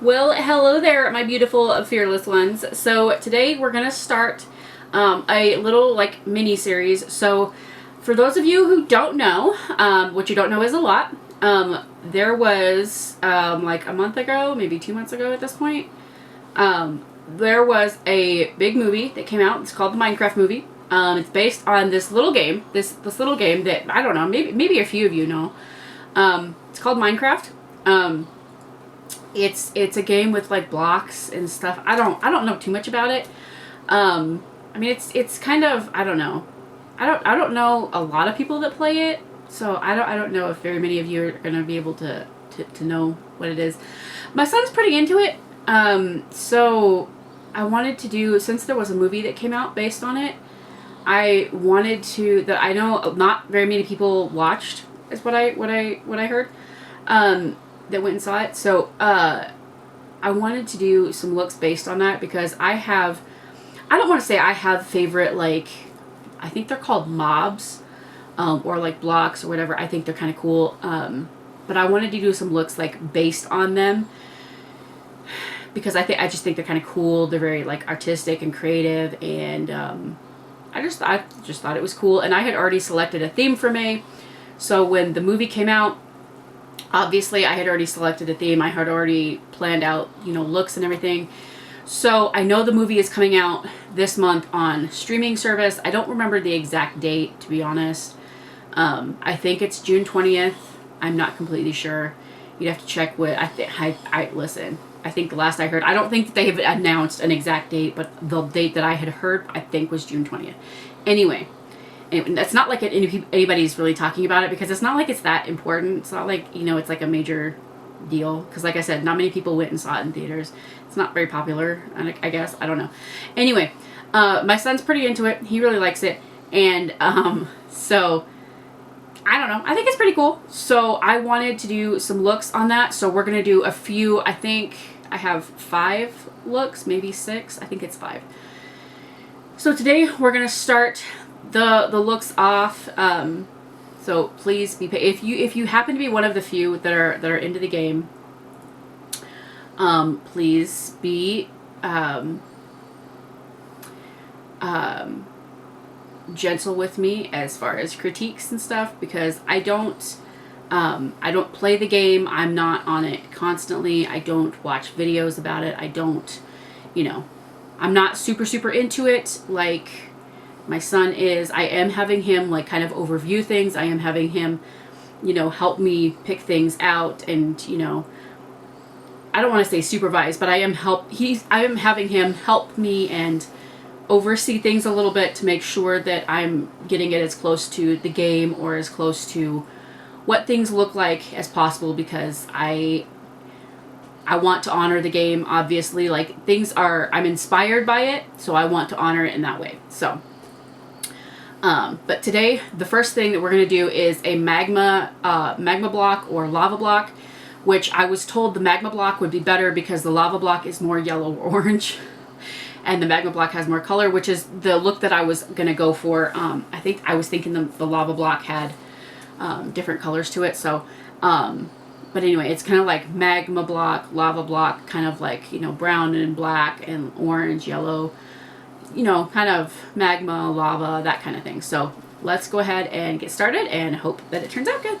Well, hello there, my beautiful fearless ones. So today we're gonna start a little like mini series. So for those of you who don't know, what you don't know is a lot. There was like a month ago, maybe 2 months ago at this point, there was a big movie that came out. It's called the Minecraft movie. It's based on this little game, this little game that I don't know, maybe a few of you know. It's called Minecraft. It's a game with like blocks and stuff. I don't know too much about it. I mean it's kind of, I don't know. I don't know a lot of people that play it, so I don't know if very many of you are gonna be able to know what it is. My son's pretty into it. So I wanted to do, since there was a movie that came out based on it, I wanted to, that I know not very many people watched, is what I heard, that went and saw it. So I wanted to do some looks based on that, because I don't want to say I have favorite, like, I think they're called mobs, or like blocks or whatever. I think they're kind of cool. But I wanted to do some looks like based on them, because I just think they're kind of cool. They're very like artistic and creative, and I just thought it was cool. And I had already selected a theme for May, so when the movie came out, obviously I had already selected a theme. I had already planned out, you know, looks and everything. So I know the movie is coming out this month on streaming service. I don't remember the exact date, to be honest. I think it's June 20th. I'm not completely sure. You'd have to check with, listen, I think the last I heard, I don't think that they have announced an exact date, but the date that I had heard, I think, was June 20th. Anyway, it's not like anybody's really talking about it, because it's not like it's that important. It's not like, you know, it's like a major deal, because like I said, not many people went and saw it in theaters. It's not very popular, I guess. I don't know. Anyway, my son's pretty into it. He really likes it. And so I don't know. I think it's pretty cool. So I wanted to do some looks on that. So we're going to do a few. I think I have 5 looks, maybe 6. I think it's 5. So today we're going to start the looks off. So please be if you happen to be one of the few that are into the game, please be gentle with me as far as critiques and stuff, because I don't play the game. I'm not on it constantly. I don't watch videos about it. I don't, you know, I'm not super into it like my son is. I am having him like kind of overview things. I am having him, you know, help me pick things out, and, you know, I don't want to say supervise, but I am having him help me and oversee things a little bit to make sure that I'm getting it as close to the game, or as close to what things look like as possible, because I want to honor the game, obviously. Like, I'm inspired by it, so I want to honor it in that way. So but today, the first thing that we're going to do is a magma block or lava block, which I was told the magma block would be better because the lava block is more yellow or orange, and the magma block has more color, which is the look that I was going to go for. I was thinking the lava block had different colors to it. So, but anyway, it's kind of like magma block, lava block, kind of like, you know, brown and black and orange, yellow, you know, kind of magma, lava, that kind of thing. So let's go ahead and get started and hope that it turns out good.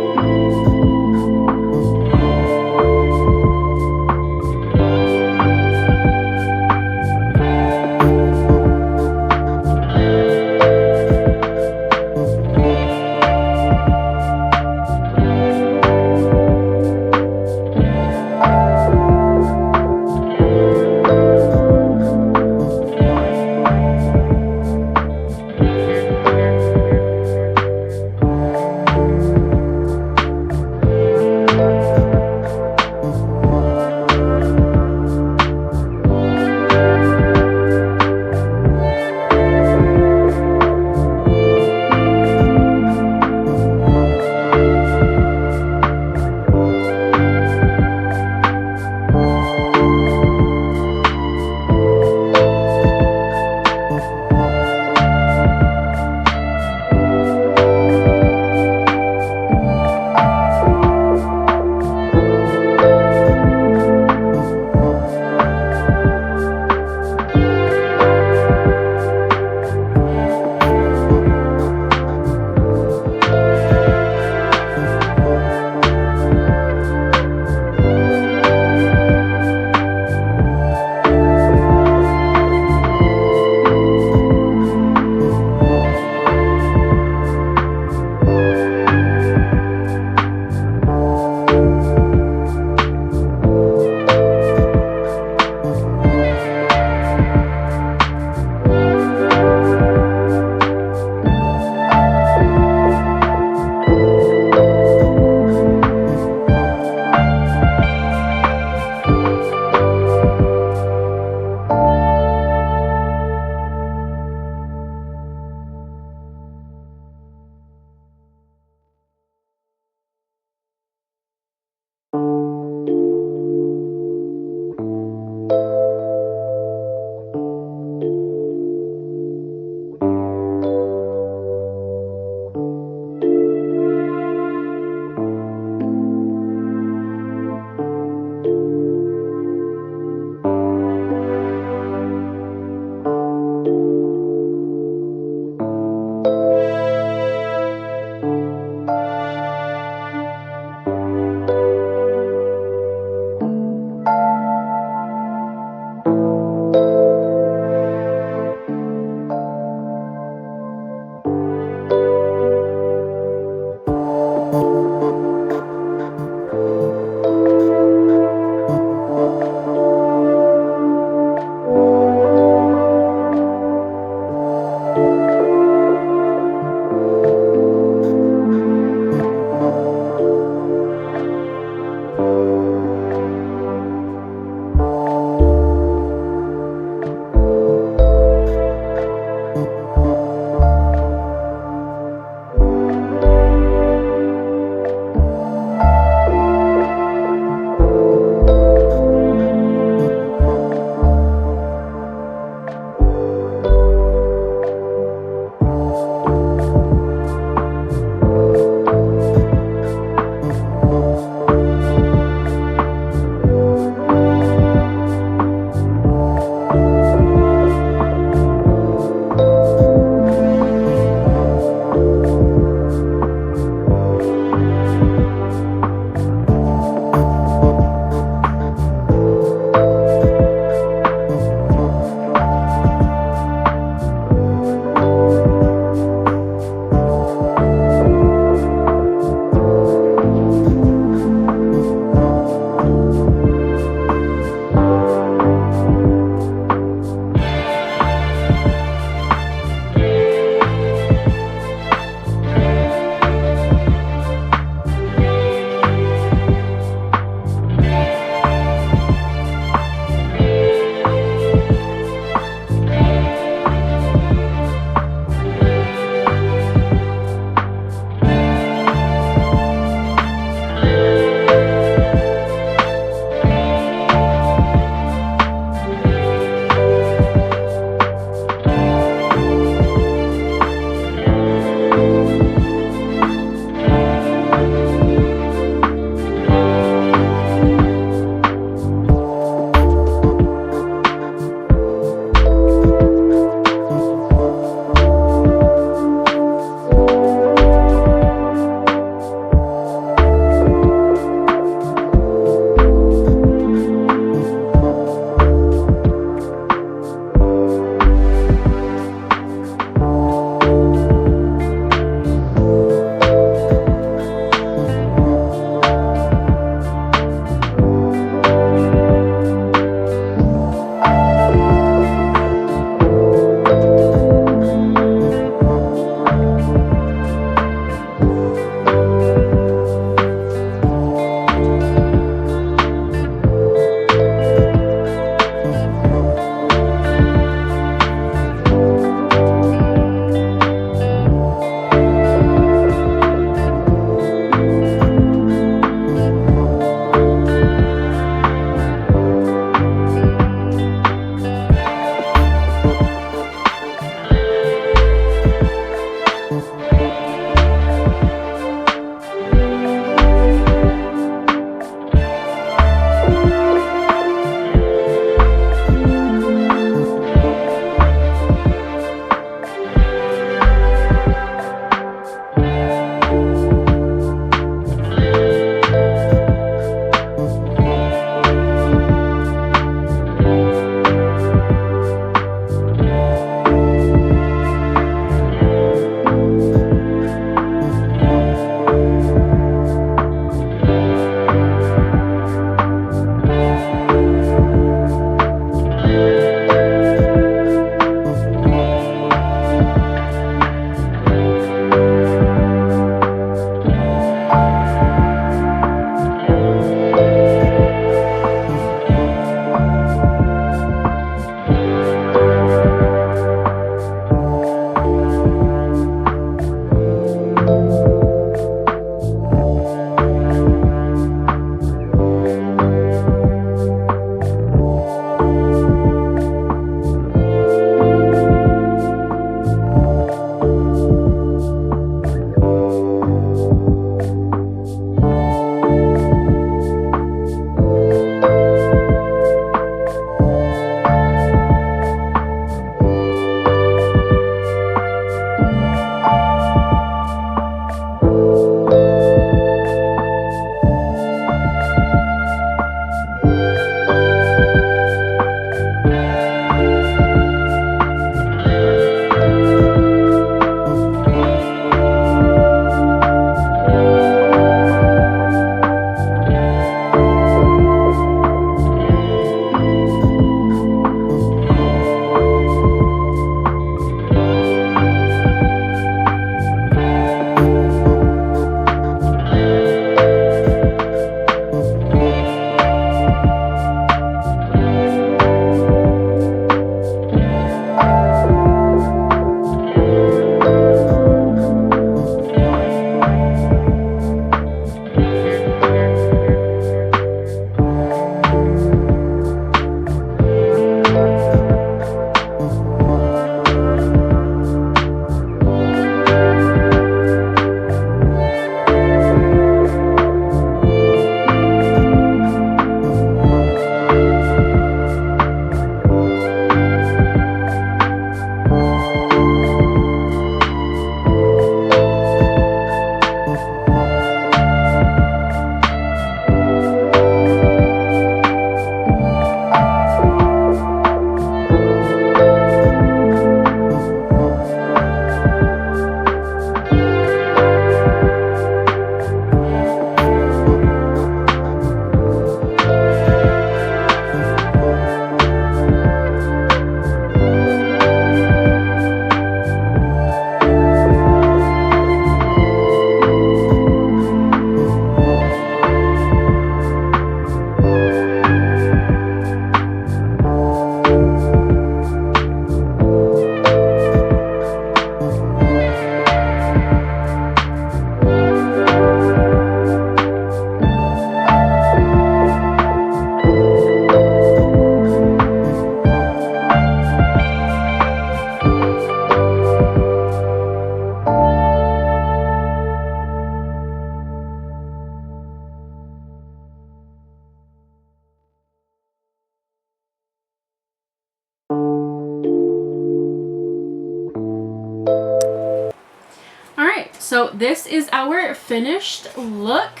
So this is our finished look.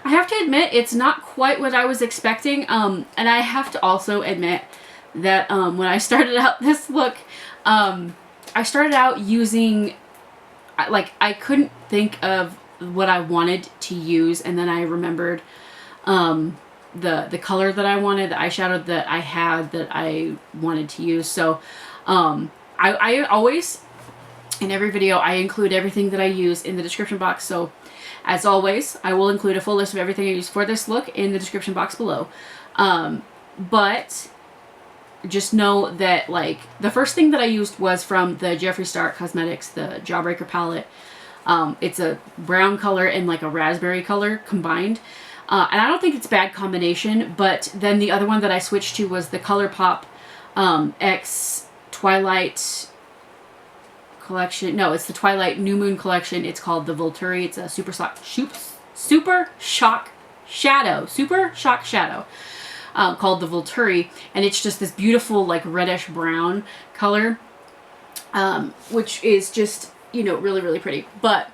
I have to admit, it's not quite what I was expecting. And I have to also admit that when I started out this look, I started out using, like, I couldn't think of what I wanted to use, and then I remembered the color that I wanted, the eyeshadow that I had that I wanted to use. So I always, in every video, I include everything that I use in the description box. So as always, I will include a full list of everything I use for this look in the description box below. But just know that, like, the first thing that I used was from the Jeffree Star Cosmetics, the Jawbreaker palette. It's a brown color and like a raspberry color combined. And I don't think it's a bad combination, but then the other one that I switched to was the ColourPop X Twilight collection. No, it's the Twilight New Moon collection. It's called the Volturi. It's a Super Shock Shadow. Called the Volturi, and it's just this beautiful like reddish brown color, which is just, you know, really, really pretty. But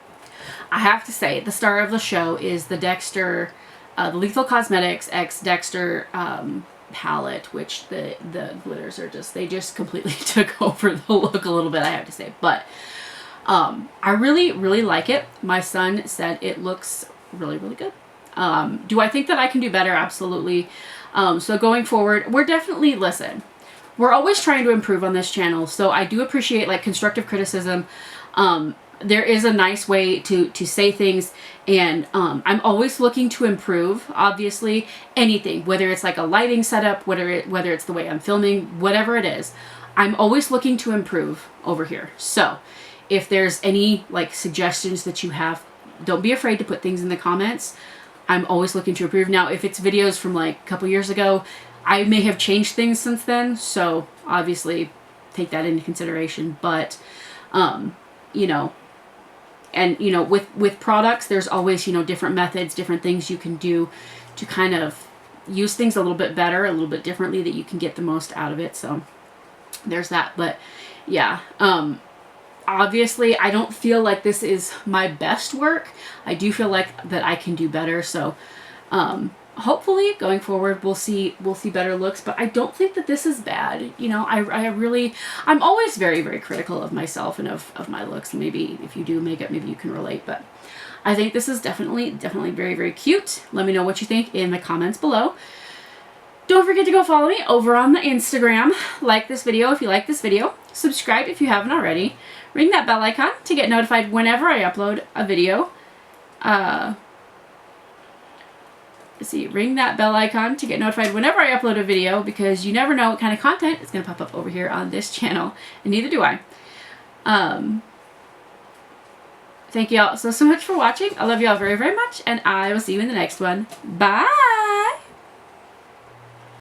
I have to say, the star of the show is the Dexter, the Lethal Cosmetics X Dexter palette, which the glitters are just, they just completely took over the look a little bit, I have to say. But I really, really like it. My son said it looks really, really good. Do I think that I can do better? Absolutely. So going forward, we're definitely, listen, we're always trying to improve on this channel. So I do appreciate like constructive criticism. There is a nice way to say things, and I'm always looking to improve, obviously, anything, whether it's like a lighting setup, whether it's the way I'm filming, whatever it is, I'm always looking to improve over here. So if there's any like suggestions that you have, don't be afraid to put things in the comments. I'm always looking to improve. Now, if it's videos from like a couple years ago, I may have changed things since then. So obviously take that into consideration. But, you know, and, you know, with products, there's always, you know, different methods, different things you can do to kind of use things a little bit better, a little bit differently, that you can get the most out of it. So there's that. But yeah, obviously, I don't feel like this is my best work. I do feel like that I can do better. So, hopefully going forward, we'll see better looks, but I don't think that this is bad. You know, I'm always very, very critical of myself and of my looks. Maybe if you do makeup, maybe you can relate, but I think this is definitely very, very cute. Let me know what you think in the comments below. Don't forget to go follow me over on the Instagram. Like this video if you like this video. Subscribe if you haven't already. Ring that bell icon to get notified whenever I upload a video. Let's see, ring that bell icon to get notified whenever I upload a video, because you never know what kind of content is going to pop up over here on this channel, and neither do I. Thank you all so much for watching. I love you all very, very much, and I will see you in the next one. Bye!